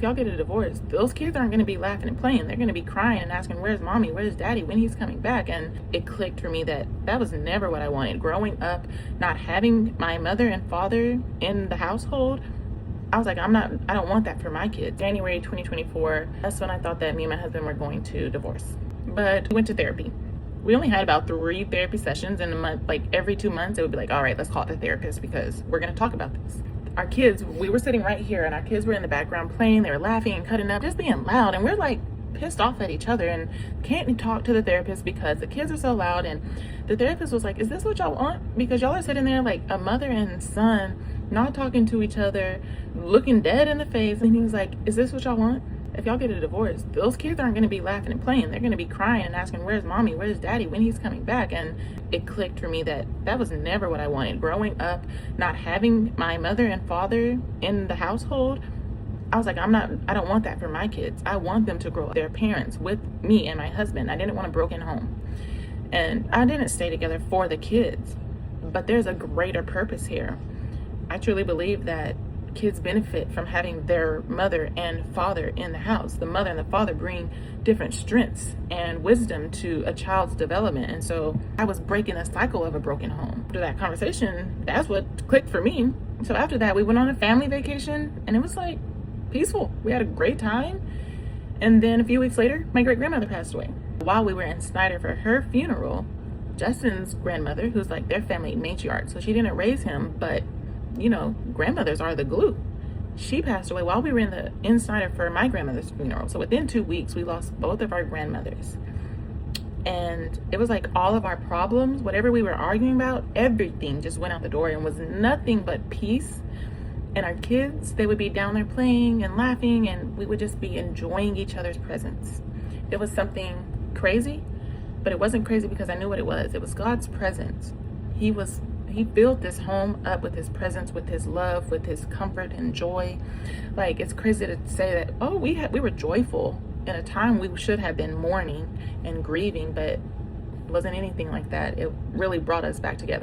y'all get a divorce, those kids aren't going to be laughing and playing. They're going to be crying and asking, where's mommy, where's daddy, when he's coming back. And it clicked for me that that was never what I wanted. Growing up, not having my mother and father in the household, I was like, I don't want that for my kids. January 2024, that's when I thought that me and my husband were going to divorce. But we went to therapy. We only had about 3 therapy sessions in a month. Like every 2 months, it would be like, all right, let's call it the therapist because we're going to talk about this. Our kids, we were sitting right here and our kids were in the background playing. They were laughing and cutting up, just being loud. And we're like pissed off at each other and can't talk to the therapist because the kids are so loud. And the therapist was like, is this what y'all want? Because y'all are sitting there like a mother and son, not talking to each other, looking dead in the face. And he was like, is this what y'all want? If y'all get a divorce, those kids aren't going to be laughing and playing. They're going to be crying and asking, where's mommy, where's daddy, when he's coming back. And it clicked for me that that was never what I wanted. Growing up, not having my mother and father in the household, I was like, I don't want that for my kids. I want them to grow up, their parents, with me and my husband. I didn't want a broken home. And I didn't stay together for the kids, but there's a greater purpose here. I truly believe that kids benefit from having their mother and father in the house. The mother and the father bring different strengths and wisdom to a child's development. And so I was breaking the cycle of a broken home. After that conversation, that's what clicked for me. So after that, we went on a family vacation and it was like peaceful. We had a great time. And then a few weeks later, my great grandmother passed away. While we were in Snyder for her funeral, Justin's grandmother, who's like their family matriarch, so she didn't raise him, but you know, grandmothers are the glue. She passed away while we were in Snyder for my grandmother's funeral. So within 2 weeks, we lost both of our grandmothers. And it was like all of our problems, whatever we were arguing about, everything just went out the door and was nothing but peace. And our kids, they would be down there playing and laughing, and we would just be enjoying each other's presence. It was something crazy, but it wasn't crazy because I knew what it was. It was God's presence. He built this home up with his presence, with his love, with his comfort and joy. Like, it's crazy to say that, oh, we were joyful in a time we should have been mourning and grieving, but it wasn't anything like that. It really brought us back together.